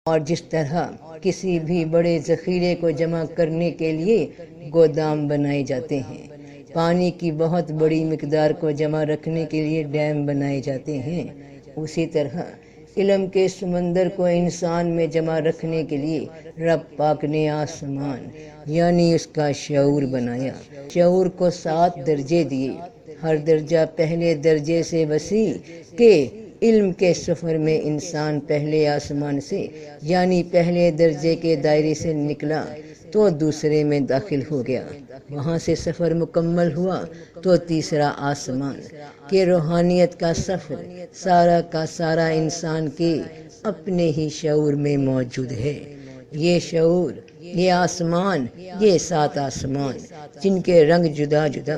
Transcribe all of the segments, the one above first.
اور جس طرح کسی بھی بڑے ذخیرے کو جمع کرنے کے لیے گودام بنائے جاتے ہیں، پانی کی بہت بڑی مقدار کو جمع رکھنے کے لیے ڈیم بنائے جاتے ہیں، اسی طرح علم کے سمندر کو انسان میں جمع رکھنے کے لیے رب پاک نے آسمان یعنی اس کا شعور بنایا۔ شعور کو 7 درجے دیے، ہر درجہ پہلے درجے سے وسیع کہ علم کے سفر میں انسان پہلے آسمان سے یعنی پہلے درجے کے دائرے سے نکلا تو دوسرے میں داخل ہو گیا، وہاں سے سفر مکمل ہوا تو تیسرا آسمان کہ روحانیت کا سفر سارا کا سارا انسان کے اپنے ہی شعور میں موجود ہے۔ یہ شعور، یہ آسمان، یہ 7 آسمان جن کے رنگ جدا جدا،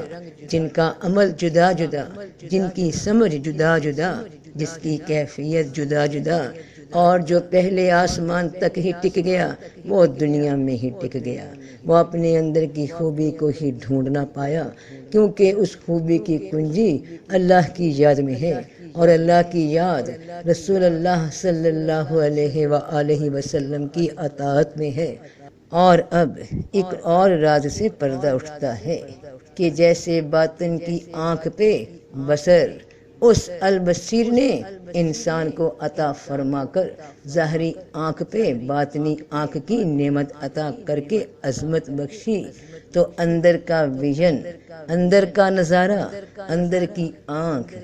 جن کا عمل جدا جدا، جن کی سمجھ جدا جدا، جس کی کیفیت جدا جدا، اور جو پہلے آسمان تک ہی ٹک گیا وہ دنیا میں ہی ٹک گیا، وہ اپنے اندر کی خوبی کو ہی ڈھونڈ نہ پایا، کیونکہ اس خوبی کی کنجی اللہ کی یاد میں ہے، اور اللہ کی یاد رسول اللہ صلی اللہ علیہ وآلہ وسلم کی اطاعت میں ہے۔ اور اب ایک اور راز سے پردہ اٹھتا ہے کہ جیسے باطن کی آنکھ پہ بصر اس البصیر نے انسان کو عطا فرما کر ظاہری آنکھ پہ باطنی آنکھ کی نعمت عطا کر کے عظمت بخشی، تو اندر کا ویژن، اندر کا نظارہ، اندر کی آنکھ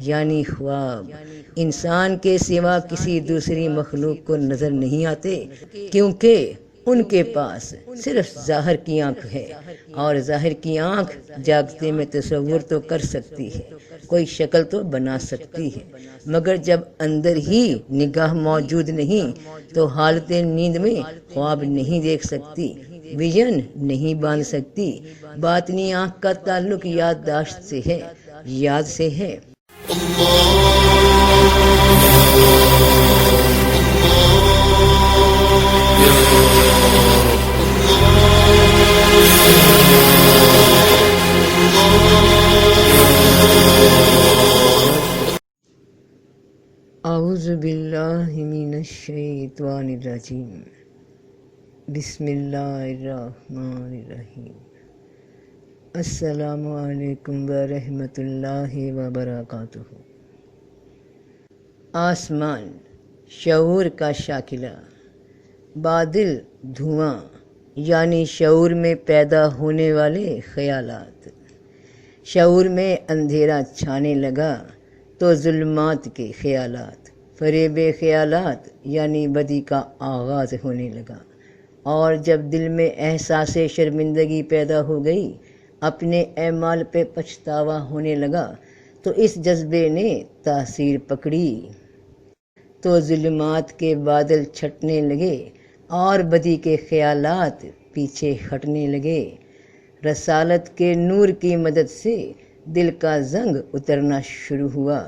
یعنی خواب انسان کے سوا کسی دوسری مخلوق کو نظر نہیں آتے، کیونکہ ان کے پاس صرف ظاہر کی آنکھ ہے، اور ظاہر کی آنکھ جاگتے میں تصور تو کر سکتی ہے، کوئی شکل تو بنا سکتی ہے، مگر جب اندر ہی نگاہ موجود نہیں تو حالت نیند میں خواب نہیں دیکھ سکتی، ویژن نہیں باندھ سکتی۔ باطنی آنکھ کا تعلق یادداشت سے ہے، یاد سے ہے۔ اعوذ باللہ من الشیطان الرجیم، بسم اللہ الرحمن الرحیم۔ السلام علیکم ورحمۃ اللہ وبرکاتہ۔ آسمان شعور کا شاکلہ، بادل دھواں یعنی شعور میں پیدا ہونے والے خیالات۔ شعور میں اندھیرا چھانے لگا تو ظلمات کے خیالات، فریب خیالات یعنی بدی کا آغاز ہونے لگا، اور جب دل میں احساس شرمندگی پیدا ہو گئی، اپنے اعمال پہ پچھتاوا ہونے لگا، تو اس جذبے نے تاثیر پکڑی تو ظلمات کے بادل چھٹنے لگے اور بدی کے خیالات پیچھے ہٹنے لگے۔ رسالت کے نور کی مدد سے دل کا زنگ اترنا شروع ہوا،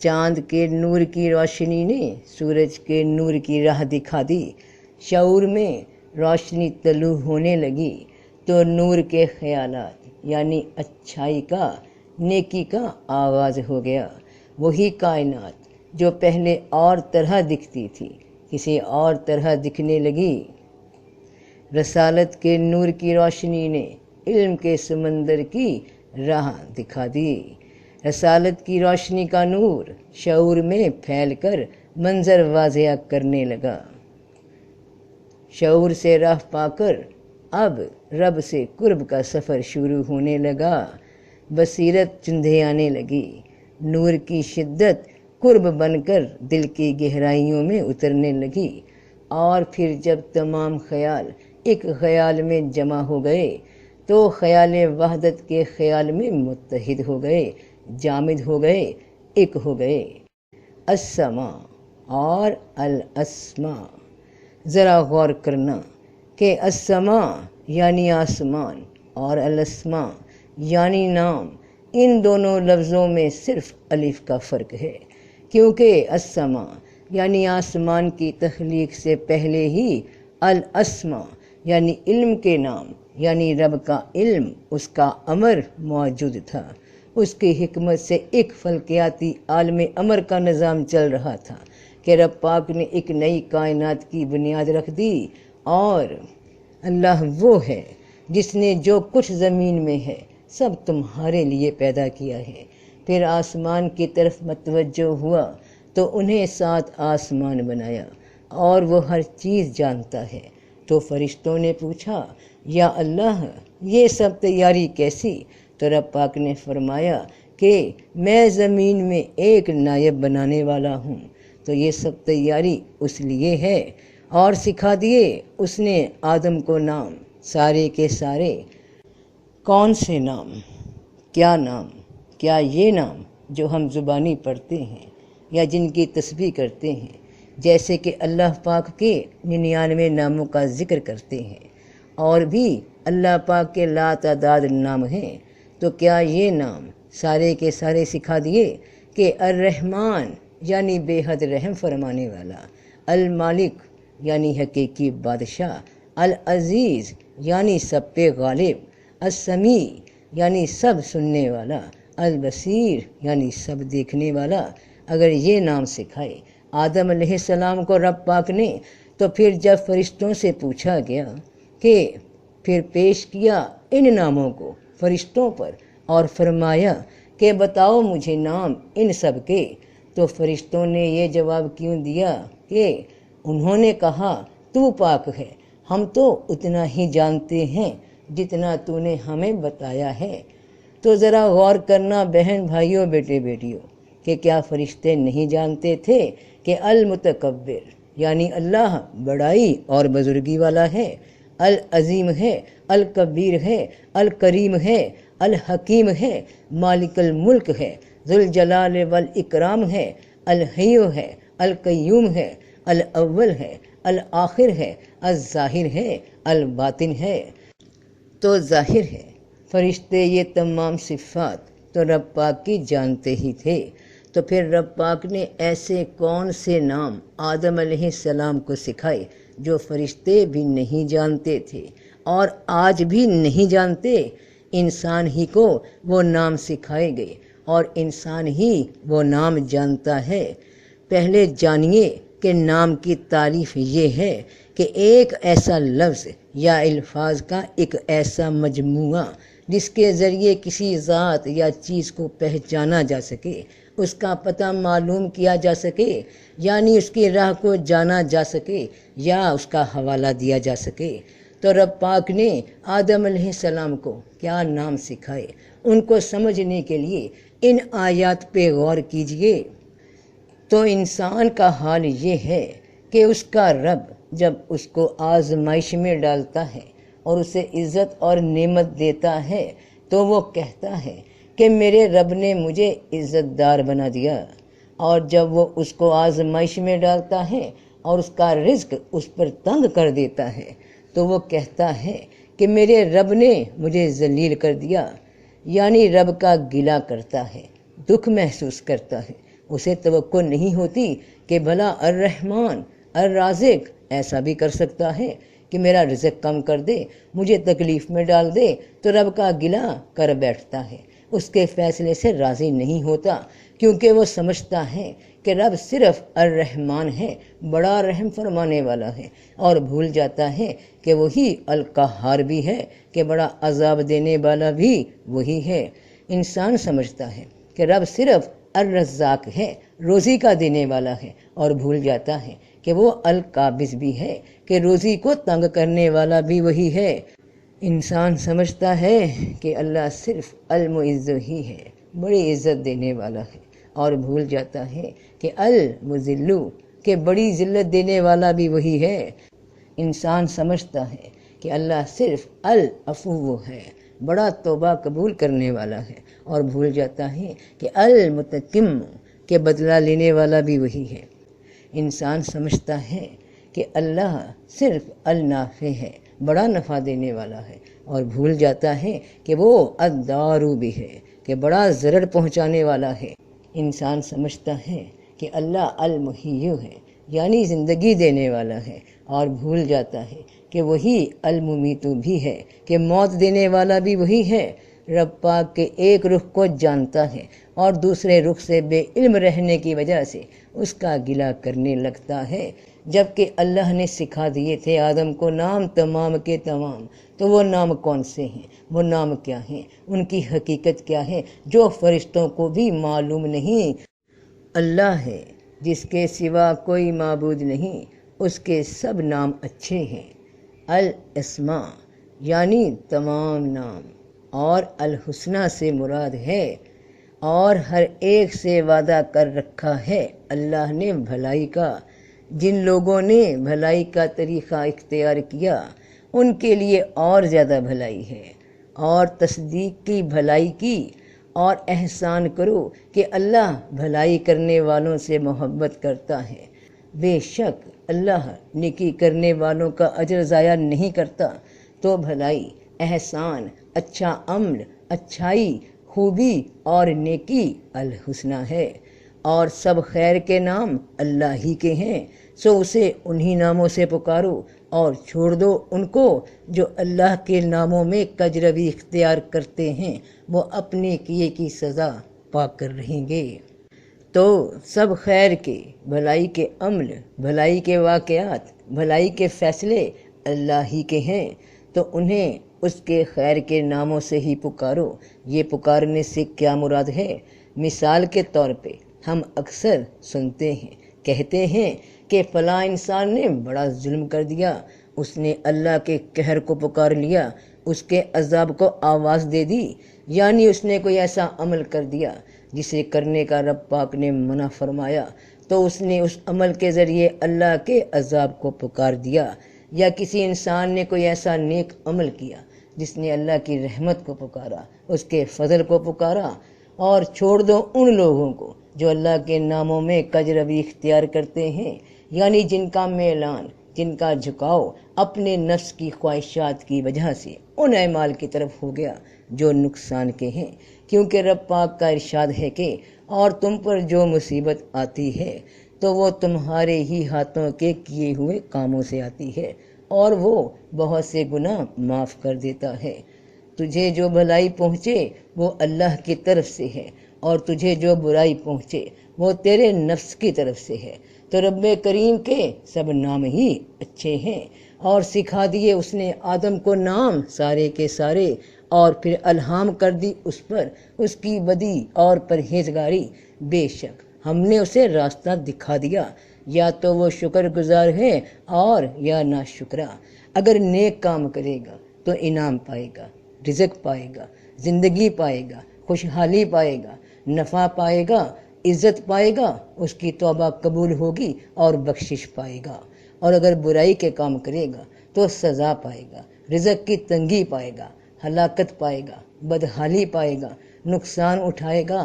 چاند کے نور کی روشنی نے سورج کے نور کی راہ دکھا دی، شعور میں روشنی طلوع ہونے لگی تو نور کے خیالات یعنی اچھائی کا، نیکی کا آغاز ہو گیا۔ وہی کائنات جو پہلے اور طرح دکھتی تھی کسی اور طرح دکھنے لگی۔ رسالت کے نور کی روشنی نے علم کے سمندر کی راہ دکھا دی۔ رسالت کی روشنی کا نور شعور میں پھیل کر منظر واضح کرنے لگا، شعور سے راہ پا کر اب رب سے قرب کا سفر شروع ہونے لگا، بصیرت چندھے آنے لگی، نور کی شدت قرب بن کر دل کی گہرائیوں میں اترنے لگی، اور پھر جب تمام خیال ایک خیال میں جمع ہو گئے تو خیال وحدت کے خیال میں متحد ہو گئے، جامد ہو گئے، ایک ہو گئے۔ السماء اور الاسماء، ذرا غور کرنا کہ السماء یعنی آسمان اور الاسماء یعنی نام، ان دونوں لفظوں میں صرف الف کا فرق ہے، کیونکہ السماء یعنی آسمان کی تخلیق سے پہلے ہی الاسماء یعنی علم کے نام یعنی رب کا علم، اس کا امر موجود تھا، اس کی حکمت سے ایک فلکیاتی عالم امر کا نظام چل رہا تھا، کہ رب پاک نے ایک نئی کائنات کی بنیاد رکھ دی، اور اللہ وہ ہے جس نے جو کچھ زمین میں ہے سب تمہارے لیے پیدا کیا ہے۔ پھر آسمان کی طرف متوجہ ہوا تو انہیں 7 آسمان بنایا، اور وہ ہر چیز جانتا ہے۔ تو فرشتوں نے پوچھا، یا اللہ یہ سب تیاری کیسی؟ تو رب پاک نے فرمایا کہ میں زمین میں ایک نائب بنانے والا ہوں، تو یہ سب تیاری اس لیے ہے۔ اور سکھا دیے اس نے آدم کو نام، سارے کے سارے۔ کون سے نام؟ کیا یہ نام جو ہم زبانی پڑھتے ہیں یا جن کی تسبیح کرتے ہیں، جیسے کہ اللہ پاک کے 99 ناموں کا ذکر کرتے ہیں، اور بھی اللہ پاک کے لاتعداد نام ہیں، تو کیا یہ نام سارے کے سارے سکھا دیے کہ الرحمن یعنی بے حد رحم فرمانے والا، المالک یعنی حقیقی بادشاہ، العزیز یعنی سب پہ غالب، السمیع یعنی سب سننے والا، البصیر یعنی سب دیکھنے والا۔ اگر یہ نام سکھائے آدم علیہ السلام کو رب پاک نے، تو پھر جب فرشتوں سے پوچھا گیا کہ پھر پیش کیا ان ناموں کو فرشتوں پر اور فرمایا کہ بتاؤ مجھے نام ان سب کے، تو فرشتوں نے یہ جواب کیوں دیا کہ انہوں نے کہا تو پاک ہے، ہم تو اتنا ہی جانتے ہیں جتنا تو نے ہمیں بتایا ہے۔ تو ذرا غور کرنا بہن بھائیوں، بیٹے بیٹیوں، کہ کیا فرشتے نہیں جانتے تھے کہ المتکبر یعنی اللہ بڑائی اور بزرگی والا ہے، العظیم ہے، الکبیر ہے، الکریم ہے، الحکیم ہے، مالک الملک ہے، ذوالجلال والاکرام ہے، الحی ہے، القیوم ہے، الاول ہے، الآخر ہے، الظاہر ہے، الباطن ہے۔ تو ظاہر ہے فرشتے یہ تمام صفات تو رب پاک کی جانتے ہی تھے، تو پھر رب پاک نے ایسے کون سے نام آدم علیہ السلام کو سکھائے جو فرشتے بھی نہیں جانتے تھے اور آج بھی نہیں جانتے۔ انسان ہی کو وہ نام سکھائے گئے اور انسان ہی وہ نام جانتا ہے۔ پہلے جانیے کہ نام کی تعریف یہ ہے کہ ایک ایسا لفظ یا الفاظ کا ایک ایسا مجموعہ جس کے ذریعے کسی ذات یا چیز کو پہچانا جا سکے، اس کا پتہ معلوم کیا جا سکے، یعنی اس کی راہ کو جانا جا سکے یا اس کا حوالہ دیا جا سکے۔ تو رب پاک نے آدم علیہ السلام کو کیا نام سکھائے، ان کو سمجھنے کے لیے ان آیات پہ غور کیجئے۔ تو انسان کا حال یہ ہے کہ اس کا رب جب اس کو آزمائش میں ڈالتا ہے اور اسے عزت اور نعمت دیتا ہے تو وہ کہتا ہے کہ میرے رب نے مجھے عزت دار بنا دیا، اور جب وہ اس کو آزمائش میں ڈالتا ہے اور اس کا رزق اس پر تنگ کر دیتا ہے تو وہ کہتا ہے کہ میرے رب نے مجھے ذلیل کر دیا، یعنی رب کا گلہ کرتا ہے، دکھ محسوس کرتا ہے۔ اسے توقع نہیں ہوتی کہ بھلا الرحمن الرازق ایسا بھی کر سکتا ہے کہ میرا رزق کم کر دے، مجھے تکلیف میں ڈال دے، تو رب کا گلہ کر بیٹھتا ہے، اس کے فیصلے سے راضی نہیں ہوتا، کیونکہ وہ سمجھتا ہے کہ رب صرف الرحمن ہے، بڑا رحم فرمانے والا ہے، اور بھول جاتا ہے کہ وہی القہار بھی ہے، کہ بڑا عذاب دینے والا بھی وہی ہے۔ انسان سمجھتا ہے کہ رب صرف الرزاق ہے، روزی کا دینے والا ہے، اور بھول جاتا ہے کہ وہ القابض بھی ہے، کہ روزی کو تنگ کرنے والا بھی وہی ہے۔ انسان سمجھتا ہے کہ اللہ صرف المعز ہی ہے، بڑی عزت دینے والا ہے، اور بھول جاتا ہے کہ المذل، کہ بڑی ذلت دینے والا بھی وہی ہے۔ انسان سمجھتا ہے کہ اللہ صرف العفو ہے، بڑا توبہ قبول کرنے والا ہے، اور بھول جاتا ہے کہ المنتقم، کہ بدلہ لینے والا بھی وہی ہے۔ انسان سمجھتا ہے کہ اللہ صرف النافع ہے، بڑا نفع دینے والا ہے، اور بھول جاتا ہے کہ وہ الضار بھی ہے، کہ بڑا ضرر پہنچانے والا ہے۔ انسان سمجھتا ہے کہ اللہ المحی ہے، یعنی زندگی دینے والا ہے، اور بھول جاتا ہے کہ وہی الممیت بھی ہے، کہ موت دینے والا بھی وہی ہے۔ رب پاک کے ایک رخ کو جانتا ہے اور دوسرے رخ سے بے علم رہنے کی وجہ سے اس کا گلہ کرنے لگتا ہے، جبکہ اللہ نے سکھا دیے تھے آدم کو نام تمام کے تمام۔ تو وہ نام کون سے ہیں، وہ نام کیا ہیں، ان کی حقیقت کیا ہے، جو فرشتوں کو بھی معلوم نہیں۔ اللہ ہے جس کے سوا کوئی معبود نہیں، اس کے سب نام اچھے ہیں۔ الاسماء یعنی تمام نام، اور الحسنہ سے مراد ہے، اور ہر ایک سے وعدہ کر رکھا ہے اللہ نے بھلائی کا۔ جن لوگوں نے بھلائی کا طریقہ اختیار کیا ان کے لیے اور زیادہ بھلائی ہے، اور تصدیق کی بھلائی کی، اور احسان کرو کہ اللہ بھلائی کرنے والوں سے محبت کرتا ہے۔ بے شک اللہ نیکی کرنے والوں کا اجر ضائع نہیں کرتا۔ تو بھلائی، احسان، اچھا عمل، اچھائی، خوبی اور نیکی الحسنہ ہے، اور سب خیر کے نام اللہ ہی کے ہیں، سو اسے انہی ناموں سے پکارو اور چھوڑ دو ان کو جو اللہ کے ناموں میں کجروی اختیار کرتے ہیں، وہ اپنے کیے کی سزا پا کر رہیں گے۔ تو سب خیر کے، بھلائی کے عمل، بھلائی کے واقعات، بھلائی کے فیصلے اللہ ہی کے ہیں، تو انہیں اس کے خیر کے ناموں سے ہی پکارو۔ یہ پکارنے سے کیا مراد ہے؟ مثال کے طور پہ ہم اکثر سنتے ہیں، کہتے ہیں کہ فلاں انسان نے بڑا ظلم کر دیا، اس نے اللہ کے قہر کو پکار لیا، اس کے عذاب کو آواز دے دی، یعنی اس نے کوئی ایسا عمل کر دیا جسے کرنے کا رب پاک نے منع فرمایا، تو اس نے اس عمل کے ذریعے اللہ کے عذاب کو پکار دیا۔ یا کسی انسان نے کوئی ایسا نیک عمل کیا جس نے اللہ کی رحمت کو پکارا، اس کے فضل کو پکارا، اور چھوڑ دو ان لوگوں کو جو اللہ کے ناموں میں کجروی اختیار کرتے ہیں، یعنی جن کا میلان، جن کا جھکاؤ اپنے نفس کی خواہشات کی وجہ سے ان اعمال کی طرف ہو گیا جو نقصان کے ہیں، کیونکہ رب پاک کا ارشاد ہے کہ اور تم پر جو مصیبت آتی ہے تو وہ تمہارے ہی ہاتھوں کے کیے ہوئے کاموں سے آتی ہے، اور وہ بہت سے گناہ معاف کر دیتا ہے۔ تجھے جو بھلائی پہنچے وہ اللہ کی طرف سے ہے، اور تجھے جو برائی پہنچے وہ تیرے نفس کی طرف سے ہے۔ تو رب کریم کے سب نام ہی اچھے ہیں، اور سکھا دیے اس نے آدم کو نام سارے کے سارے، اور پھر الہام کر دی اس پر اس کی بدی اور پرہیزگاری۔ بے شک ہم نے اسے راستہ دکھا دیا، یا تو وہ شکر گزار ہے اور یا ناشکرا۔ اگر نیک کام کرے گا تو انعام پائے گا، رزق پائے گا، زندگی پائے گا، خوشحالی پائے گا، نفع پائے گا، عزت پائے گا، اس کی توبہ قبول ہوگی اور بخشش پائے گا۔ اور اگر برائی کے کام کرے گا تو سزا پائے گا، رزق کی تنگی پائے گا، ہلاکت پائے گا، بدحالی پائے گا، نقصان اٹھائے گا،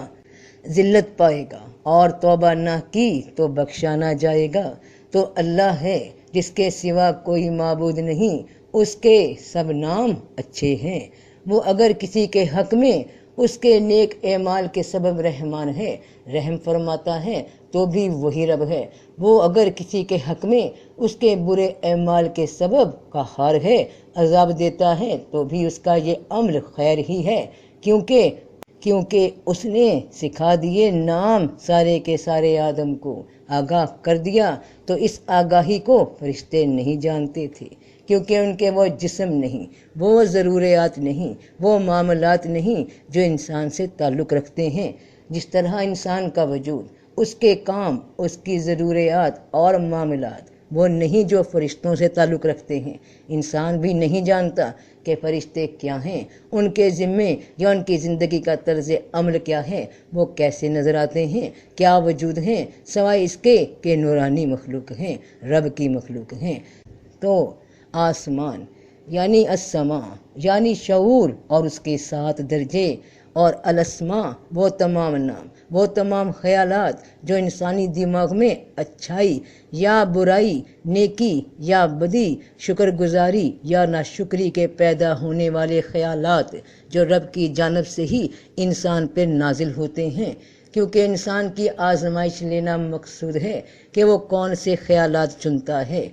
ذلت پائے گا، اور توبہ نہ کی تو بخشا نہ جائے گا۔ تو اللہ ہے جس کے سوا کوئی معبود نہیں، اس کے سب نام اچھے ہیں۔ وہ اگر کسی کے حق میں اس کے نیک اعمال کے سبب رحمان ہے، رحم فرماتا ہے، تو بھی وہی رب ہے۔ وہ اگر کسی کے حق میں اس کے برے اعمال کے سبب قہار ہے، عذاب دیتا ہے، تو بھی اس کا یہ عمل خیر ہی ہے، کیونکہ اس نے سکھا دیے نام سارے کے سارے آدم کو، آگاہ کر دیا۔ تو اس آگاہی کو فرشتے نہیں جانتے تھے، کیونکہ ان کے وہ جسم نہیں، وہ ضروریات نہیں، وہ معاملات نہیں جو انسان سے تعلق رکھتے ہیں۔ جس طرح انسان کا وجود، اس کے کام، اس کی ضروریات اور معاملات وہ نہیں جو فرشتوں سے تعلق رکھتے ہیں۔ انسان بھی نہیں جانتا کہ فرشتے کیا ہیں، ان کے ذمے یا ان کی زندگی کا طرز عمل کیا ہے، وہ کیسے نظر آتے ہیں، کیا وجود ہیں، سوائے اس کے کہ نورانی مخلوق ہیں، رب کی مخلوق ہیں۔ تو آسمان یعنی السماء یعنی شعور اور اس کے 7 درجے، اور الاسماء وہ تمام نام، وہ تمام خیالات جو انسانی دماغ میں اچھائی یا برائی، نیکی یا بدی، شکر گزاری یا ناشکری کے پیدا ہونے والے خیالات جو رب کی جانب سے ہی انسان پہ نازل ہوتے ہیں، کیونکہ انسان کی آزمائش لینا مقصود ہے کہ وہ کون سے خیالات چنتا ہے۔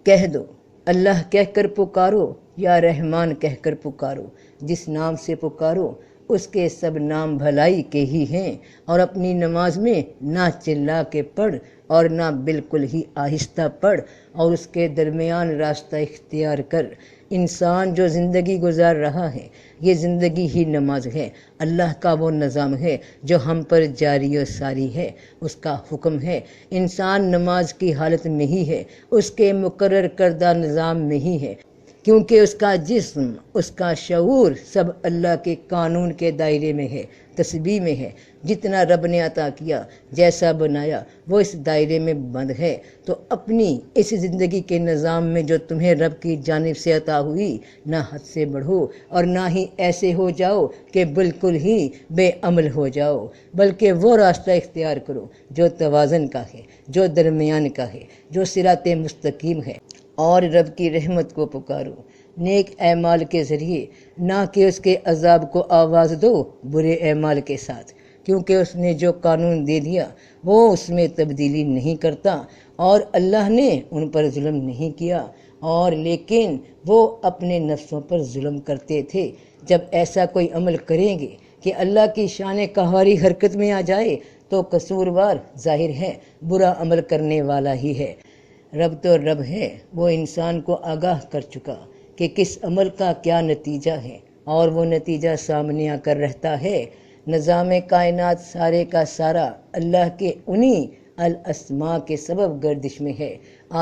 کہہ دو اللہ کہہ کر پکارو یا رحمان کہہ کر پکارو، جس نام سے پکارو اس کے سب نام بھلائی کے ہی ہیں، اور اپنی نماز میں نہ چلا کے پڑھ اور نہ بالکل ہی آہستہ پڑھ، اور اس کے درمیان راستہ اختیار کر۔ انسان جو زندگی گزار رہا ہے، یہ زندگی ہی نماز ہے، اللہ کا وہ نظام ہے جو ہم پر جاری و ساری ہے، اس کا حکم ہے۔ انسان نماز کی حالت میں ہی ہے، اس کے مقرر کردہ نظام میں ہی ہے، کیونکہ اس کا جسم، اس کا شعور سب اللہ کے قانون کے دائرے میں ہے، تسبیح میں ہے۔ جتنا رب نے عطا کیا، جیسا بنایا، وہ اس دائرے میں بند ہے۔ تو اپنی اس زندگی کے نظام میں جو تمہیں رب کی جانب سے عطا ہوئی، نہ حد سے بڑھو اور نہ ہی ایسے ہو جاؤ کہ بالکل ہی بے عمل ہو جاؤ، بلکہ وہ راستہ اختیار کرو جو توازن کا ہے، جو درمیان کا ہے، جو صراط مستقیم ہے، اور رب کی رحمت کو پکارو نیک اعمال کے ذریعے، نہ کہ اس کے عذاب کو آواز دو برے اعمال کے ساتھ، کیونکہ اس نے جو قانون دے دیا وہ اس میں تبدیلی نہیں کرتا، اور اللہ نے ان پر ظلم نہیں کیا، اور لیکن وہ اپنے نفسوں پر ظلم کرتے تھے۔ جب ایسا کوئی عمل کریں گے کہ اللہ کی شان قہاری حرکت میں آ جائے تو قصوروار ظاہر ہے برا عمل کرنے والا ہی ہے۔ رب تو رب ہے، وہ انسان کو آگاہ کر چکا کہ کس عمل کا کیا نتیجہ ہے، اور وہ نتیجہ سامنے آ کر رہتا ہے۔ نظام کائنات سارے کا سارا اللہ کے انہی الاسماء کے سبب گردش میں ہے۔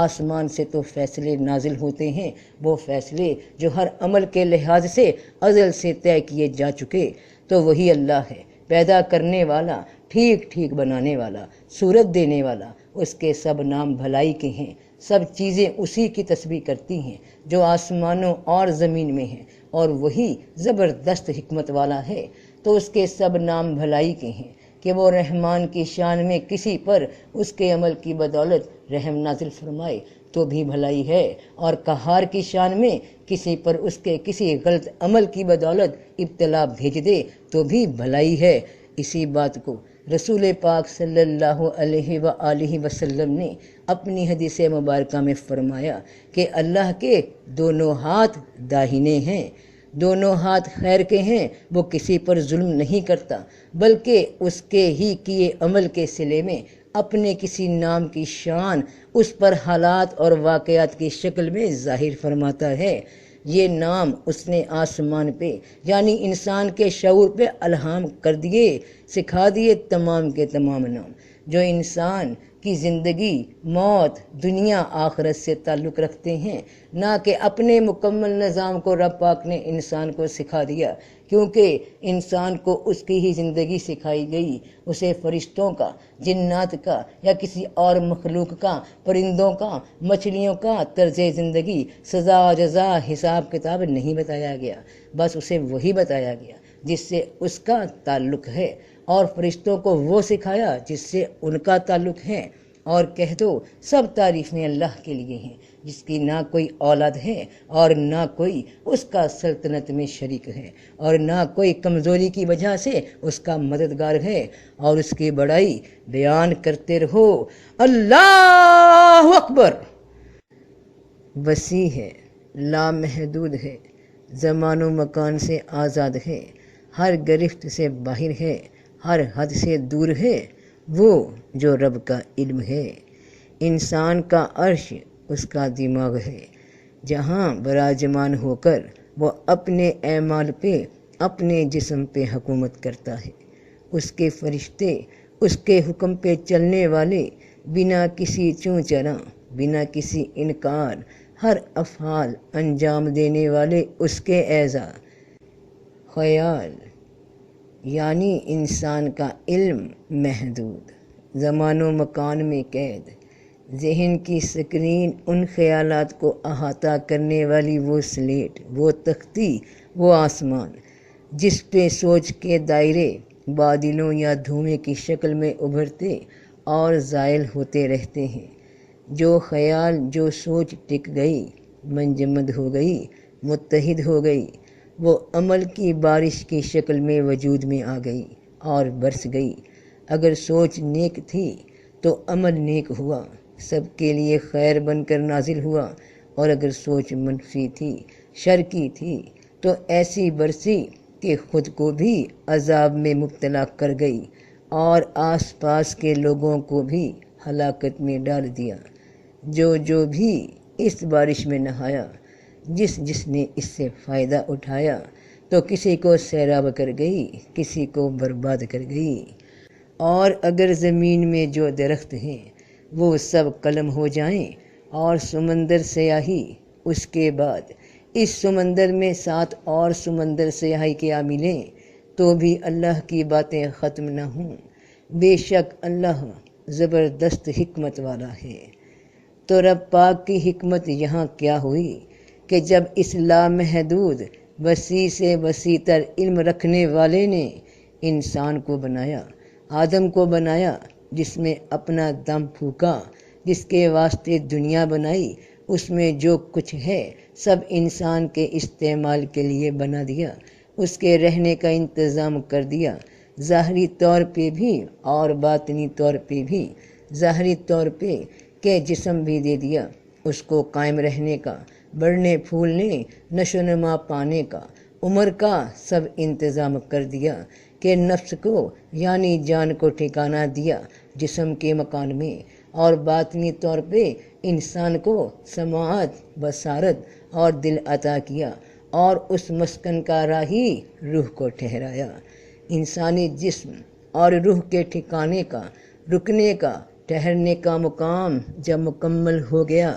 آسمان سے تو فیصلے نازل ہوتے ہیں، وہ فیصلے جو ہر عمل کے لحاظ سے ازل سے طے کیے جا چکے، تو وہی اللہ ہے، پیدا کرنے والا، ٹھیک ٹھیک بنانے والا، صورت دینے والا۔ اس کے سب نام بھلائی کے ہیں، سب چیزیں اسی کی تسبیح کرتی ہیں جو آسمانوں اور زمین میں ہیں، اور وہی زبردست حکمت والا ہے۔ تو اس کے سب نام بھلائی کے ہیں کہ وہ رحمان کی شان میں کسی پر اس کے عمل کی بدولت رحم نازل فرمائے تو بھی بھلائی ہے، اور قہار کی شان میں کسی پر اس کے کسی غلط عمل کی بدولت ابتلا بھیج دے تو بھی بھلائی ہے۔ اسی بات کو رسول پاک صلی اللہ علیہ وآلہ وسلم نے اپنی حدیث مبارکہ میں فرمایا کہ اللہ کے دونوں ہاتھ داہنے ہیں، دونوں ہاتھ خیر کے ہیں، وہ کسی پر ظلم نہیں کرتا، بلکہ اس کے ہی کیے عمل کے صلے میں اپنے کسی نام کی شان اس پر حالات اور واقعات کی شکل میں ظاہر فرماتا ہے۔ یہ نام اس نے آسمان پہ یعنی انسان کے شعور پہ الہام کر دیے، سکھا دیے تمام کے تمام نام جو انسان کی زندگی، موت، دنیا، آخرت سے تعلق رکھتے ہیں، نہ کہ اپنے مکمل نظام کو رب پاک نے انسان کو سکھا دیا، کیونکہ انسان کو اس کی ہی زندگی سکھائی گئی، اسے فرشتوں کا، جنات کا یا کسی اور مخلوق کا، پرندوں کا، مچھلیوں کا طرز زندگی، سزا جزا، حساب کتاب نہیں بتایا گیا، بس اسے وہی بتایا گیا جس سے اس کا تعلق ہے، اور فرشتوں کو وہ سکھایا جس سے ان کا تعلق ہے۔ اور کہہ دو سب تعریفیں اللہ کے لیے ہیں، جس کی نہ کوئی اولاد ہے اور نہ کوئی اس کا سلطنت میں شریک ہے، اور نہ کوئی کمزوری کی وجہ سے اس کا مددگار ہے، اور اس کی بڑائی بیان کرتے رہو۔ اللہ اکبر۔ وسیع ہے، لامحدود ہے، زمان و مکان سے آزاد ہے، ہر گرفت سے باہر ہے، ہر حد سے دور ہے، وہ جو رب کا علم ہے۔ انسان کا عرش اس کا دماغ ہے، جہاں براجمان ہو کر وہ اپنے اعمال پہ، اپنے جسم پہ حکومت کرتا ہے۔ اس کے فرشتے اس کے حکم پہ چلنے والے، بنا کسی چوں چرا، بنا کسی انکار، ہر افعال انجام دینے والے اس کے اعضا۔ خیال یعنی انسان کا علم محدود، زمان و مکان میں قید، ذہن کی سکرین ان خیالات کو احاطہ کرنے والی وہ سلیٹ، وہ تختی، وہ آسمان جس پہ سوچ کے دائرے بادلوں یا دھوئیں کی شکل میں ابھرتے اور زائل ہوتے رہتے ہیں۔ جو خیال، جو سوچ ٹک گئی، منجمد ہو گئی، متحد ہو گئی، وہ عمل کی بارش کی شکل میں وجود میں آ گئی اور برس گئی۔ اگر سوچ نیک تھی تو عمل نیک ہوا، سب کے لیے خیر بن کر نازل ہوا، اور اگر سوچ منفی تھی، شر کی تھی، تو ایسی برسی کہ خود کو بھی عذاب میں مبتلا کر گئی اور آس پاس کے لوگوں کو بھی ہلاکت میں ڈال دیا۔ جو بھی اس بارش میں نہایا، جس نے اس سے فائدہ اٹھایا، تو کسی کو سیراب کر گئی، کسی کو برباد کر گئی۔ اور اگر زمین میں جو درخت ہیں وہ سب قلم ہو جائیں اور سمندر سیاہی، اس کے بعد اس سمندر میں 7 اور سمندر سیاہی کیا ملیں تو بھی اللہ کی باتیں ختم نہ ہوں۔ بے شک اللہ زبردست حکمت والا ہے۔ تو رب پاک کی حکمت یہاں کیا ہوئی کہ جب اس لامحدود وسیع سے وسیع تر علم رکھنے والے نے انسان کو بنایا، آدم کو بنایا، جس میں اپنا دم پھونکا، جس کے واسطے دنیا بنائی، اس میں جو کچھ ہے سب انسان کے استعمال کے لیے بنا دیا، اس کے رہنے کا انتظام کر دیا، ظاہری طور پہ بھی اور باطنی طور پہ بھی۔ ظاہری طور پہ کہ جسم بھی دے دیا، اس کو قائم رہنے کا، بڑھنے پھولنے، نشو و نما پانے کا، عمر کا سب انتظام کر دیا کہ نفس کو یعنی جان کو ٹھکانہ دیا جسم کے مکان میں، اور باطنی طور پہ انسان کو سماعت، بصارت اور دل عطا کیا، اور اس مسکن کا راہی روح کو ٹھہرایا۔ انسانی جسم اور روح کے ٹھکانے کا، رکنے کا، ٹھہرنے کا مقام جب مکمل ہو گیا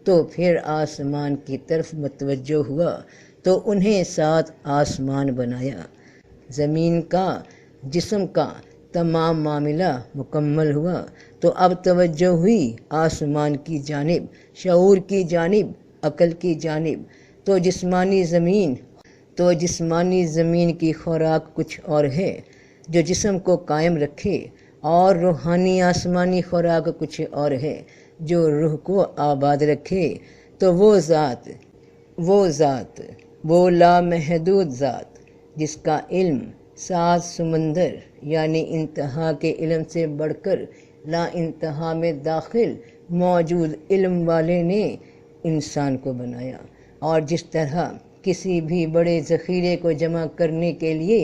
تو پھر آسمان کی طرف متوجہ ہوا تو انہیں 7 آسمان بنایا۔ زمین کا، جسم کا تمام معاملہ مکمل ہوا تو اب توجہ ہوئی آسمان کی جانب، شعور کی جانب، عقل کی جانب۔ تو جسمانی زمین کی خوراک کچھ اور ہے جو جسم کو قائم رکھے، اور روحانی آسمانی خوراک کچھ اور ہے جو روح کو آباد رکھے۔ تو وہ لامحدود ذات جس کا علم 7 سمندر یعنی انتہا کے علم سے بڑھ کر لا انتہا میں داخل موجود علم والے نے انسان کو بنایا، اور جس طرح کسی بھی بڑے ذخیرے کو جمع کرنے کے لیے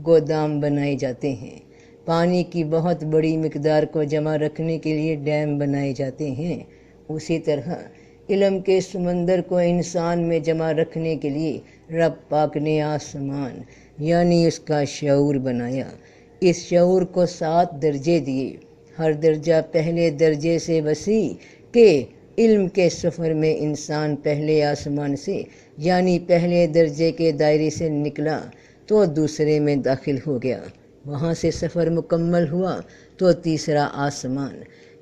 گودام بنائے جاتے ہیں، پانی کی بہت بڑی مقدار کو جمع رکھنے کے لیے ڈیم بنائے جاتے ہیں، اسی طرح علم کے سمندر کو انسان میں جمع رکھنے کے لیے رب پاک نے آسمان یعنی اس کا شعور بنایا۔ اس شعور کو 7 درجے دیے، ہر درجہ پہلے درجے سے وسیع کہ علم کے سفر میں انسان پہلے آسمان سے یعنی پہلے درجے کے دائرے سے نکلا تو دوسرے میں داخل ہو گیا، وہاں سے سفر مکمل ہوا تو تیسرا آسمان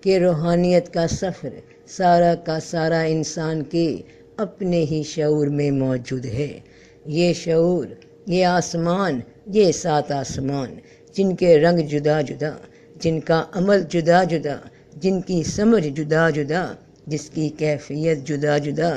کہ روحانیت کا سفر سارا کا سارا انسان کے اپنے ہی شعور میں موجود ہے۔ یہ شعور، یہ آسمان، یہ 7 آسمان جن کے رنگ جدا جدا، جن کا عمل جدا جدا، جن کی سمجھ جدا جدا، جس کی کیفیت جدا جدا،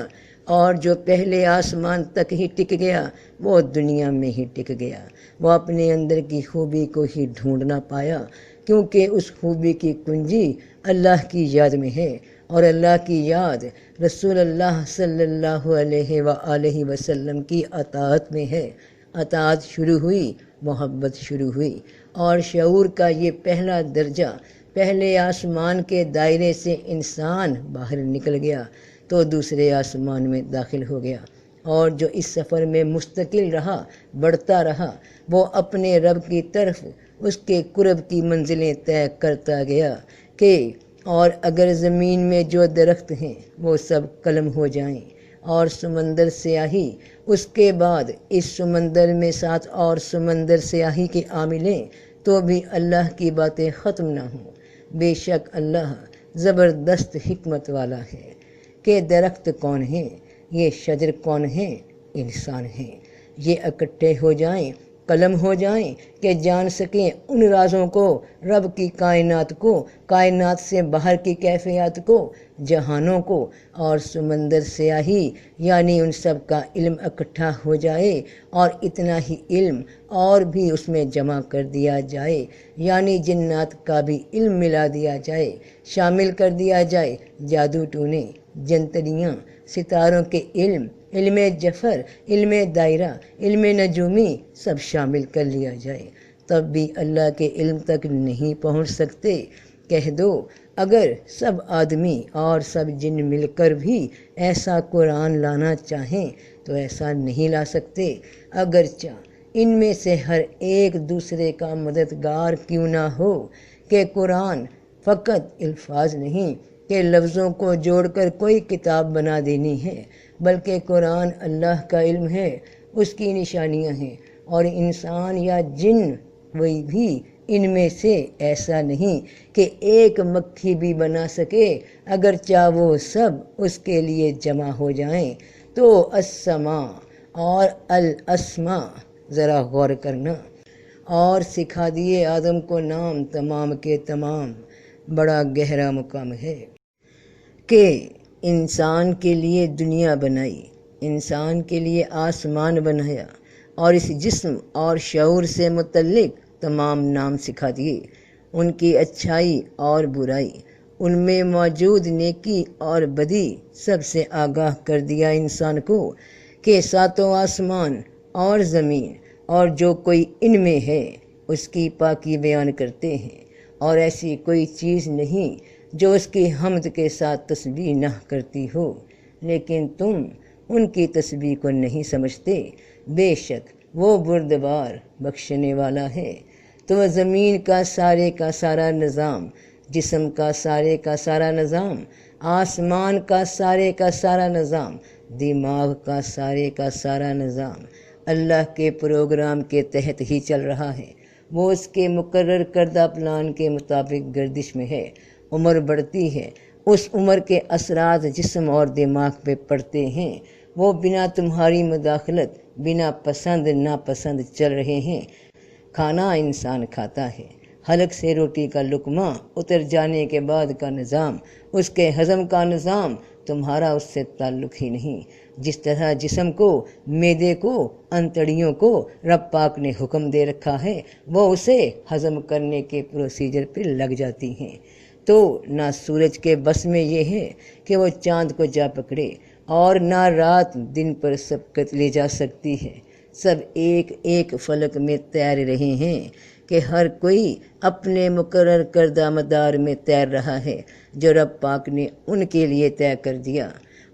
اور جو پہلے آسمان تک ہی ٹک گیا وہ دنیا میں ہی ٹک گیا، وہ اپنے اندر کی خوبی کو ہی ڈھونڈ نہ پایا، کیونکہ اس خوبی کی کنجی اللہ کی یاد میں ہے، اور اللہ کی یاد رسول اللہ صلی اللہ علیہ وآلہ وسلم کی اطاعت میں ہے۔ اطاعت شروع ہوئی، محبت شروع ہوئی، اور شعور کا یہ پہلا درجہ پہلے آسمان کے دائرے سے انسان باہر نکل گیا تو دوسرے آسمان میں داخل ہو گیا، اور جو اس سفر میں مستقل رہا، بڑھتا رہا، وہ اپنے رب کی طرف اس کے قرب کی منزلیں طے کرتا گیا کہ اور اگر زمین میں جو درخت ہیں وہ سب قلم ہو جائیں اور سمندر سیاہی، اس کے بعد اس سمندر میں 7 اور سمندر سیاہی کے عاملیں تو بھی اللہ کی باتیں ختم نہ ہوں۔ بے شک اللہ زبردست حکمت والا ہے۔ کہ درخت کون ہیں؟ یہ شجر کون ہیں؟ انسان ہیں۔ یہ اکٹھے ہو جائیں، قلم ہو جائیں کہ جان سکیں ان رازوں کو، رب کی کائنات کو، کائنات سے باہر کی کیفیات کو، جہانوں کو، اور سمندر سیاہی یعنی ان سب کا علم اکٹھا ہو جائے، اور اتنا ہی علم اور بھی اس میں جمع کر دیا جائے، یعنی جنات کا بھی علم ملا دیا جائے، شامل کر دیا جائے، جادو ٹونے، جنتریاں، ستاروں کے علم، علم جفر، علم دائرہ، علم نجومی سب شامل کر لیا جائے تب بھی اللہ کے علم تک نہیں پہنچ سکتے۔ کہہ دو اگر سب آدمی اور سب جن مل کر بھی ایسا قرآن لانا چاہیں تو ایسا نہیں لا سکتے، اگرچہ ان میں سے ہر ایک دوسرے کا مددگار کیوں نہ ہو، کہ قرآن فقط الفاظ نہیں کہ لفظوں کو جوڑ کر کوئی کتاب بنا دینی ہے، بلکہ قرآن اللہ کا علم ہے، اس کی نشانیاں ہیں، اور انسان یا جن وہی بھی ان میں سے ایسا نہیں کہ ایک مکھی بھی بنا سکے، اگرچہ وہ سب اس کے لیے جمع ہو جائیں۔ تو السماء اور الاسماء ذرا غور کرنا۔ اور سکھا دیے آدم کو نام تمام کے تمام، بڑا گہرا مقام ہے کہ انسان کے لیے دنیا بنائی، انسان کے لیے آسمان بنایا، اور اس جسم اور شعور سے متعلق تمام نام سکھا دیے، ان کی اچھائی اور برائی، ان میں موجود نیکی اور بدی سب سے آگاہ کر دیا انسان کو، کہ ساتوں آسمان اور زمین اور جو کوئی ان میں ہے اس کی پاکی بیان کرتے ہیں، اور ایسی کوئی چیز نہیں جو اس کی حمد کے ساتھ تسبیح نہ کرتی ہو، لیکن تم ان کی تسبیح کو نہیں سمجھتے۔ بے شک وہ بردبار بخشنے والا ہے۔ تو زمین کا سارا نظام، جسم کا سارا نظام، آسمان کا سارا نظام، دماغ کا سارا نظام اللہ کے پروگرام کے تحت ہی چل رہا ہے۔ وہ اس کے مقرر کردہ پلان کے مطابق گردش میں ہے۔ عمر بڑھتی ہے، اس عمر کے اثرات جسم اور دماغ پہ پڑتے ہیں، وہ بنا تمہاری مداخلت، بنا پسند ناپسند چل رہے ہیں۔ کھانا انسان کھاتا ہے، حلق سے روٹی کا لقمہ اتر جانے کے بعد کا نظام، اس کے ہضم کا نظام، تمہارا اس سے تعلق ہی نہیں۔ جس طرح جسم کو، معدے کو، انتڑیوں کو رب پاک نے حکم دے رکھا ہے، وہ اسے ہضم کرنے کے پروسیجر پہ لگ جاتی ہیں۔ تو نہ سورج کے بس میں یہ ہے کہ وہ چاند کو جا پکڑے، اور نہ رات دن پر سبقت لے جا سکتی ہے۔ سب ایک ایک فلک میں تیر رہے ہیں کہ ہر کوئی اپنے مقرر کردہ مدار میں تیر رہا ہے جو رب پاک نے ان کے لیے طے کر دیا۔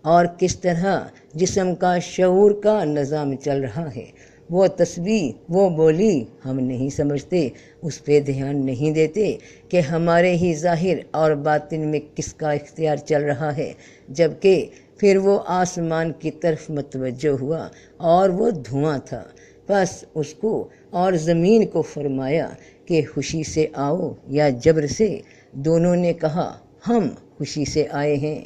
اور کس طرح جسم کا شعور کا نظام چل رہا ہے، وہ تسبیح، وہ بولی ہم نہیں سمجھتے، اس پہ دھیان نہیں دیتے کہ ہمارے ہی ظاہر اور باطن میں کس کا اختیار چل رہا ہے، جبکہ پھر وہ آسمان کی طرف متوجہ ہوا اور وہ دھواں تھا، بس اس کو اور زمین کو فرمایا کہ خوشی سے آؤ یا جبر سے۔ دونوں نے کہا ہم خوشی سے آئے ہیں،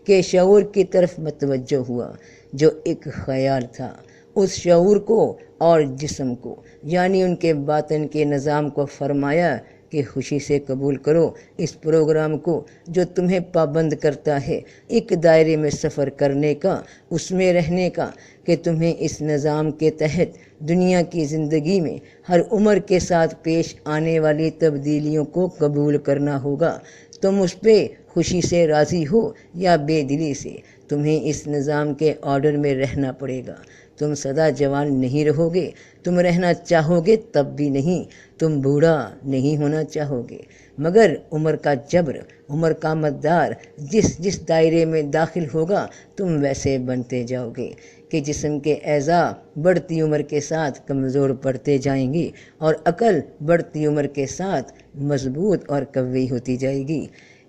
کہ شعور کی طرف متوجہ ہوا جو ایک خیال تھا، اس شعور کو اور جسم کو یعنی ان کے باطن کے نظام کو فرمایا کہ خوشی سے قبول کرو اس پروگرام کو جو تمہیں پابند کرتا ہے ایک دائرے میں سفر کرنے کا، اس میں رہنے کا، کہ تمہیں اس نظام کے تحت دنیا کی زندگی میں ہر عمر کے ساتھ پیش آنے والی تبدیلیوں کو قبول کرنا ہوگا۔ تم اس پہ خوشی سے راضی ہو یا بے دلی سے، تمہیں اس نظام کے آرڈر میں رہنا پڑے گا۔ تم سدا جوان نہیں رہو گے، تم رہنا چاہو گے تب بھی نہیں، تم بوڑھا نہیں ہونا چاہو گے، مگر عمر کا جبر، عمر کا مقدار جس دائرے میں داخل ہوگا تم ویسے بنتے جاؤ گے کہ جسم کے اعضاء بڑھتی عمر کے ساتھ کمزور پڑتے جائیں گی اور عقل بڑھتی عمر کے ساتھ مضبوط اور قوی ہوتی جائے گی۔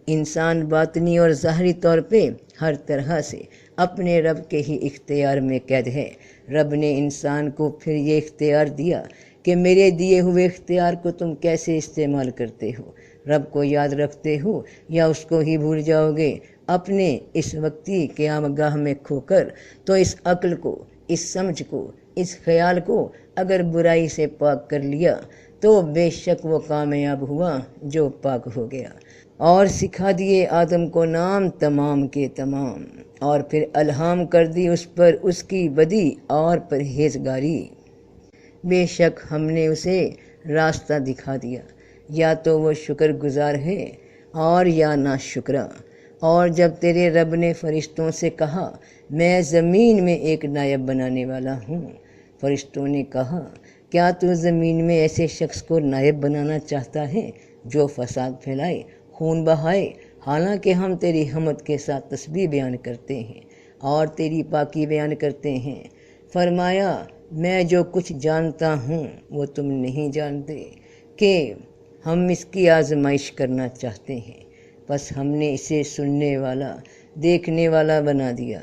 انسان باطنی اور ظاہری طور پہ ہر طرح سے اپنے رب کے ہی اختیار میں قید ہے۔ رب نے انسان کو پھر یہ اختیار دیا کہ میرے دیے ہوئے اختیار کو تم کیسے استعمال کرتے ہو، رب کو یاد رکھتے ہو یا اس کو ہی بھول جاؤ گے اپنے اس وقتی قیامگاہ میں کھو کر۔ تو اس عقل کو، اس سمجھ کو، اس خیال کو اگر برائی سے پاک کر لیا تو بے شک وہ کامیاب ہوا جو پاک ہو گیا۔ اور سکھا دیے آدم کو نام تمام کے تمام، اور پھر الہام کر دی اس پر اس کی بدی اور پرہیزگاری۔ بے شک ہم نے اسے راستہ دکھا دیا، یا تو وہ شکر گزار ہے اور یا ناشکرا۔ اور جب تیرے رب نے فرشتوں سے کہا میں زمین میں ایک نائب بنانے والا ہوں۔ فرشتوں نے کہا کیا تو زمین میں ایسے شخص کو نائب بنانا چاہتا ہے جو فساد پھیلائے، خون بہائے؟ حالانکہ ہم تیری حمد کے ساتھ تسبیح بیان کرتے ہیں اور تیری پاکی بیان کرتے ہیں۔ فرمایا میں جو کچھ جانتا ہوں وہ تم نہیں جانتے، کہ ہم اس کی آزمائش کرنا چاہتے ہیں، بس ہم نے اسے سننے والا دیکھنے والا بنا دیا۔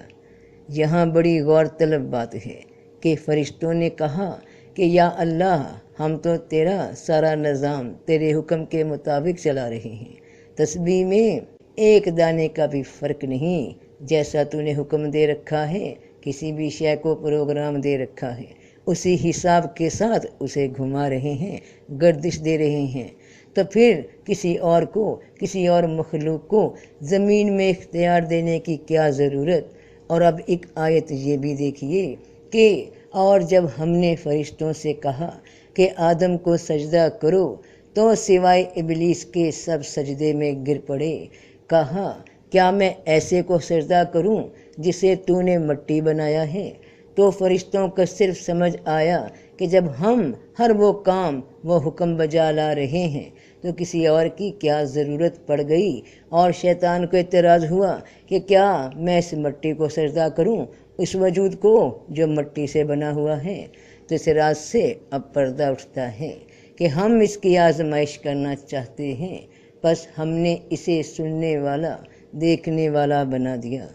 یہاں بڑی غور طلب بات ہے کہ فرشتوں نے کہا کہ یا اللہ، ہم تو تیرا سارا نظام تیرے حکم کے مطابق چلا رہے ہیں، تسبیح میں ایک دانے کا بھی فرق نہیں، جیسا تو نے حکم دے رکھا ہے، کسی بھی شے کو پروگرام دے رکھا ہے، اسی حساب کے ساتھ اسے گھما رہے ہیں، گردش دے رہے ہیں۔ تو پھر کسی اور کو، کسی اور مخلوق کو زمین میں اختیار دینے کی کیا ضرورت؟ اور اب ایک آیت یہ بھی دیکھیے کہ اور جب ہم نے فرشتوں سے کہا کہ آدم کو سجدہ کرو تو سوائے ابلیس کے سب سجدے میں گر پڑے۔ کہا کیا میں ایسے کو سجدہ کروں جسے تو نے مٹی بنایا ہے؟ تو فرشتوں کو صرف سمجھ آیا کہ جب ہم ہر وہ کام وہ حکم بجا لا رہے ہیں تو کسی اور کی کیا ضرورت پڑ گئی، اور شیطان کو اعتراض ہوا کہ کیا میں اس مٹی کو سجدہ کروں، اس وجود کو جو مٹی سے بنا ہوا ہے؟ تو اس راز سے اب پردہ اٹھتا ہے کہ ہم اس کی آزمائش کرنا چاہتے ہیں، بس ہم نے اسے سننے والا دیکھنے والا بنا دیا۔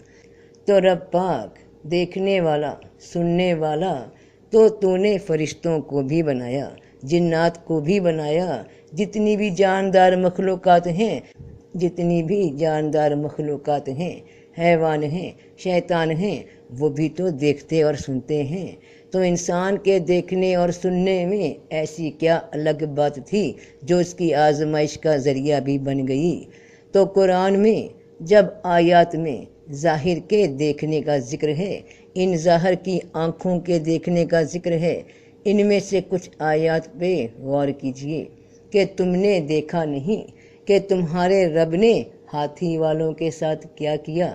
تو رب پاک دیکھنے والا سننے والا، تو نے فرشتوں کو بھی بنایا، جنات کو بھی بنایا، جتنی بھی جاندار مخلوقات ہیں، حیوان ہیں، شیطان ہیں، وہ بھی تو دیکھتے اور سنتے ہیں۔ تو انسان کے دیکھنے اور سننے میں ایسی کیا الگ بات تھی جو اس کی آزمائش کا ذریعہ بھی بن گئی؟ تو قرآن میں جب آیات میں ظاہر کے دیکھنے کا ذکر ہے، ان ظاہر کی آنکھوں کے دیکھنے کا ذکر ہے، ان میں سے کچھ آیات پہ غور کیجئے کہ تم نے دیکھا نہیں کہ تمہارے رب نے ہاتھی والوں کے ساتھ کیا کیا؟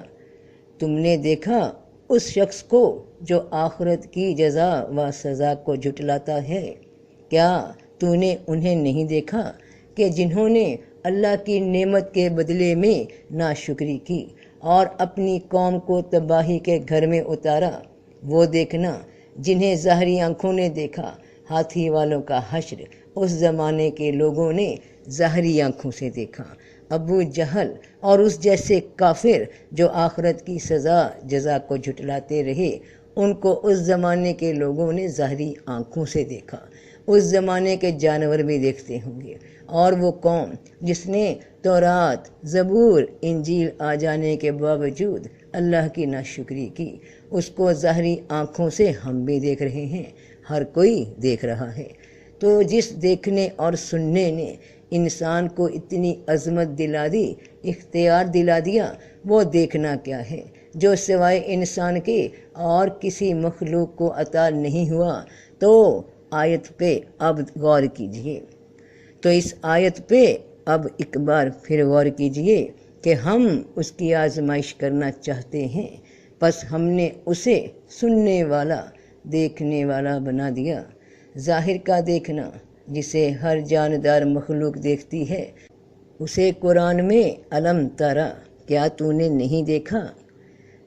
تم نے دیکھا اس شخص کو جو آخرت کی جزا و سزا کو جھٹلاتا ہے؟ کیا تو نے انہیں نہیں دیکھا کہ جنہوں نے اللہ کی نعمت کے بدلے میں ناشکری کی اور اپنی قوم کو تباہی کے گھر میں اتارا؟ وہ دیکھنا جنہیں ظاہری آنکھوں نے دیکھا، ہاتھی والوں کا حشر اس زمانے کے لوگوں نے ظاہری آنکھوں سے دیکھا۔ ابو جہل اور اس جیسے کافر جو آخرت کی سزا جزا کو جھٹلاتے رہے، ان کو اس زمانے کے لوگوں نے ظاہری آنکھوں سے دیکھا۔ اس زمانے کے جانور بھی دیکھتے ہوں گے، اور وہ قوم جس نے تورات، زبور، انجیل آ جانے کے باوجود اللہ کی ناشکری کی، اس کو ظاہری آنکھوں سے ہم بھی دیکھ رہے ہیں، ہر کوئی دیکھ رہا ہے۔ تو جس دیکھنے اور سننے نے انسان کو اتنی عظمت دلا دی، اختیار دلا دیا، وہ دیکھنا کیا ہے جو سوائے انسان کے اور کسی مخلوق کو عطا نہیں ہوا؟ تو آیت پہ اب غور کیجئے، تو اس آیت پہ اب ایک بار پھر غور کیجئے کہ ہم اس کی آزمائش کرنا چاہتے ہیں، بس ہم نے اسے سننے والا دیکھنے والا بنا دیا۔ ظاہر کا دیکھنا جسے ہر جاندار مخلوق دیکھتی ہے، اسے قرآن میں علم ترا، کیا تو نے نہیں دیکھا؟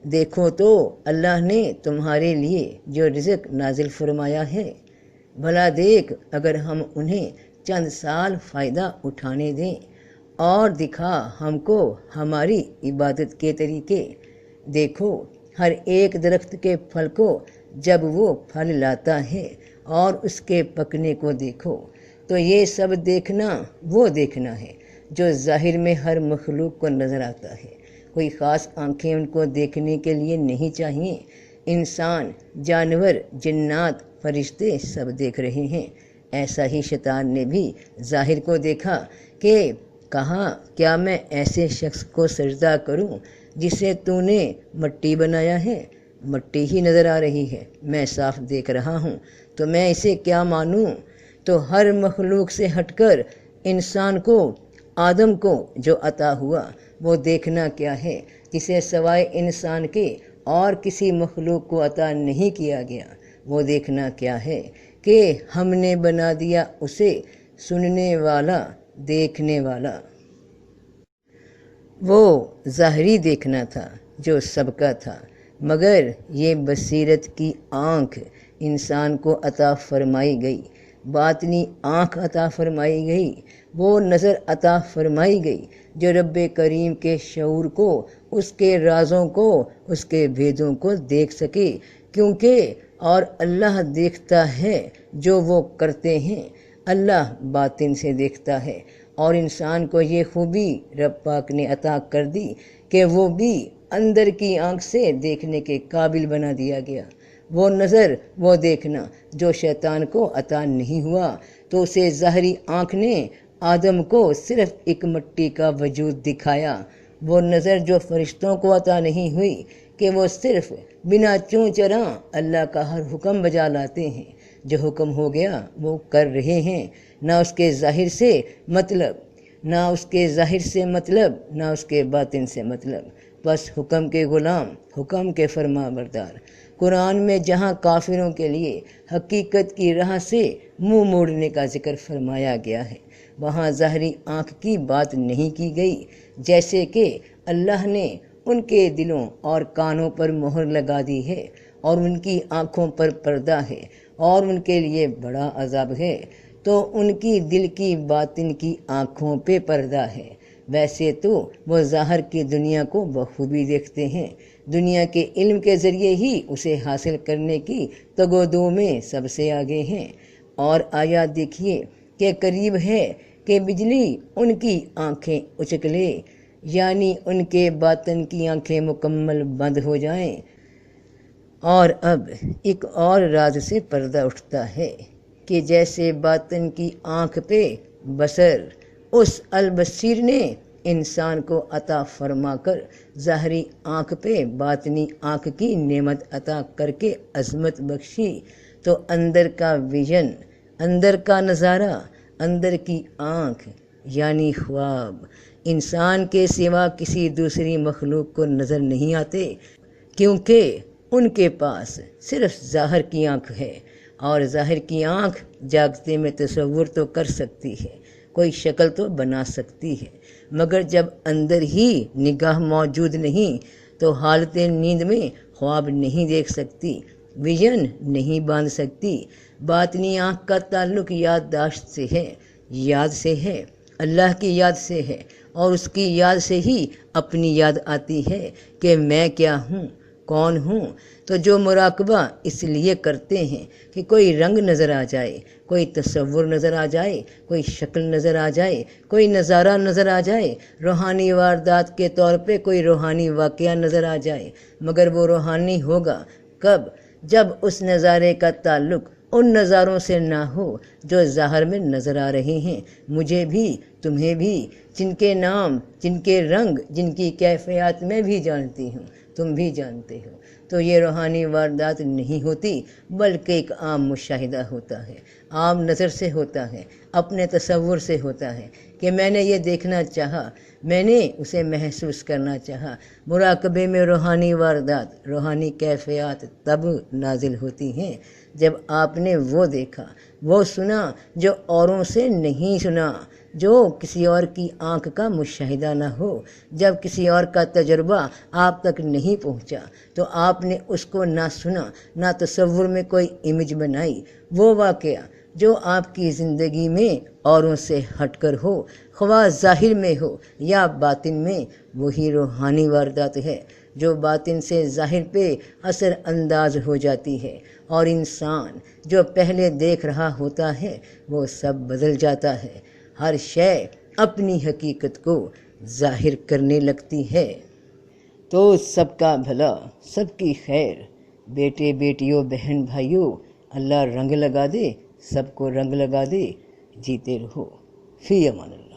دیکھو تو اللہ نے تمہارے لیے جو رزق نازل فرمایا ہے، بھلا دیکھ اگر ہم انہیں چند سال فائدہ اٹھانے دیں، اور دکھا ہم کو ہماری عبادت کے طریقے۔ دیکھو ہر ایک درخت کے پھل کو جب وہ پھل لاتا ہے اور اس کے پکنے کو دیکھو، تو یہ سب دیکھنا وہ دیکھنا ہے جو ظاہر میں ہر مخلوق کو نظر آتا ہے، کوئی خاص آنکھیں ان کو دیکھنے کے لیے نہیں چاہیے۔ انسان، جانور، جنات، فرشتے سب دیکھ رہے ہیں۔ ایسا ہی شیطان نے بھی ظاہر کو دیکھا کہ کہا کیا میں ایسے شخص کو سجدہ کروں جسے تو نے مٹی بنایا ہے؟ مٹی ہی نظر آ رہی ہے، میں صاف دیکھ رہا ہوں، تو میں اسے کیا مانوں؟ تو ہر مخلوق سے ہٹ کر انسان کو، آدم کو جو عطا ہوا، وہ دیکھنا کیا ہے جسے سوائے انسان کے اور کسی مخلوق کو عطا نہیں کیا گیا، وہ دیکھنا کیا ہے کہ ہم نے بنا دیا اسے سننے والا، دیکھنے والا۔ وہ ظاہری دیکھنا تھا جو سب کا تھا، مگر یہ بصیرت کی آنکھ انسان کو عطا فرمائی گئی، باطنی آنکھ عطا فرمائی گئی، وہ نظر عطا فرمائی گئی جو رب کریم کے شعور کو، اس کے رازوں کو، اس کے بھیدوں کو دیکھ سکے، کیونکہ اور اللہ دیکھتا ہے جو وہ کرتے ہیں، اللہ باطن سے دیکھتا ہے۔ اور انسان کو یہ خوبی رب پاک نے عطا کر دی کہ وہ بھی اندر کی آنکھ سے دیکھنے کے قابل بنا دیا گیا۔ وہ نظر، وہ دیکھنا جو شیطان کو عطا نہیں ہوا، تو اسے ظاہری آنکھ نے آدم کو صرف ایک مٹی کا وجود دکھایا۔ وہ نظر جو فرشتوں کو عطا نہیں ہوئی کہ وہ صرف بنا چوں چراں اللہ کا ہر حکم بجا لاتے ہیں، جو حکم ہو گیا وہ کر رہے ہیں، نہ اس کے ظاہر سے مطلب، نہ اس کے ظاہر سے مطلب، نہ اس کے باطن سے مطلب، بس حکم کے غلام، حکم کے فرما بردار۔ قرآن میں جہاں کافروں کے لیے حقیقت کی راہ سے منہ موڑنے کا ذکر فرمایا گیا ہے، وہاں ظاہری آنکھ کی بات نہیں کی گئی، جیسے کہ اللہ نے ان کے دلوں اور کانوں پر مہر لگا دی ہے، اور ان کی آنکھوں پر پردہ ہے، اور ان کے لیے بڑا عذاب ہے، تو ان کی دل کی باطن کی آنکھوں پہ پردہ ہے۔ ویسے تو وہ ظاہر کی دنیا کو بخوبی دیکھتے ہیں، دنیا کے علم کے ذریعے ہی اسے حاصل کرنے کی تگ و دو میں سب سے آگے ہیں۔ اور آیات دیکھیے کہ قریب ہے کہ بجلی ان کی آنکھیں اچک لے، یعنی ان کے باطن کی آنکھیں مکمل بند ہو جائیں۔ اور اب ایک اور راز سے پردہ اٹھتا ہے کہ جیسے باطن کی آنکھ پہ بصر اس البصیر نے انسان کو عطا فرما کر ظاہری آنکھ پہ باطنی آنکھ کی نعمت عطا کر کے عظمت بخشی، تو اندر کا ویژن، اندر کا نظارہ، اندر کی آنکھ یعنی خواب انسان کے سوا کسی دوسری مخلوق کو نظر نہیں آتے، کیونکہ ان کے پاس صرف ظاہر کی آنکھ ہے، اور ظاہر کی آنکھ جاگتے میں تصور تو کر سکتی ہے، کوئی شکل تو بنا سکتی ہے، مگر جب اندر ہی نگاہ موجود نہیں تو حالت نیند میں خواب نہیں دیکھ سکتی، ویژن نہیں باندھ سکتی۔ باطنی آنکھ کا تعلق یادداشت سے ہے، یاد سے ہے، اللہ کی یاد سے ہے، اور اس کی یاد سے ہی اپنی یاد آتی ہے کہ میں کیا ہوں، کون ہوں۔ تو جو مراقبہ اس لیے کرتے ہیں کہ کوئی رنگ نظر آ جائے، کوئی تصور نظر آ جائے، کوئی شکل نظر آ جائے، کوئی نظارہ نظر آ جائے، روحانی واردات کے طور پہ کوئی روحانی واقعہ نظر آ جائے، مگر وہ روحانی ہوگا کب؟ جب اس نظارے کا تعلق ان نظاروں سے نہ ہو جو ظاہر میں نظر آ رہے ہیں، مجھے بھی، تمہیں بھی، جن کے نام، جن کے رنگ، جن کی کیفیات میں بھی جانتی ہوں، تم بھی جانتے ہو۔ تو یہ روحانی واردات نہیں ہوتی، بلکہ ایک عام مشاہدہ ہوتا ہے، عام نظر سے ہوتا ہے، اپنے تصور سے ہوتا ہے کہ میں نے یہ دیکھنا چاہا، میں نے اسے محسوس کرنا چاہا۔ مراقبے میں روحانی واردات، روحانی کیفیات تب نازل ہوتی ہیں جب آپ نے وہ دیکھا، وہ سنا جو اوروں سے نہیں سنا، جو کسی اور کی آنکھ کا مشاہدہ نہ ہو، جب کسی اور کا تجربہ آپ تک نہیں پہنچا تو آپ نے اس کو نہ سنا، نہ تصور میں کوئی امیج بنائی۔ وہ واقعہ جو آپ کی زندگی میں اوروں سے ہٹ کر ہو، خواہ ظاہر میں ہو یا باطن میں، وہی روحانی واردات ہے جو باطن سے ظاہر پہ اثر انداز ہو جاتی ہے، اور انسان جو پہلے دیکھ رہا ہوتا ہے وہ سب بدل جاتا ہے، ہر شے اپنی حقیقت کو ظاہر کرنے لگتی ہے۔ تو سب کا بھلا، سب کی خیر، بیٹے بیٹیوں، بہن بھائیوں، اللہ رنگ لگا دے، سب کو رنگ لگا دے، جیتے رہو، فی امان اللہ۔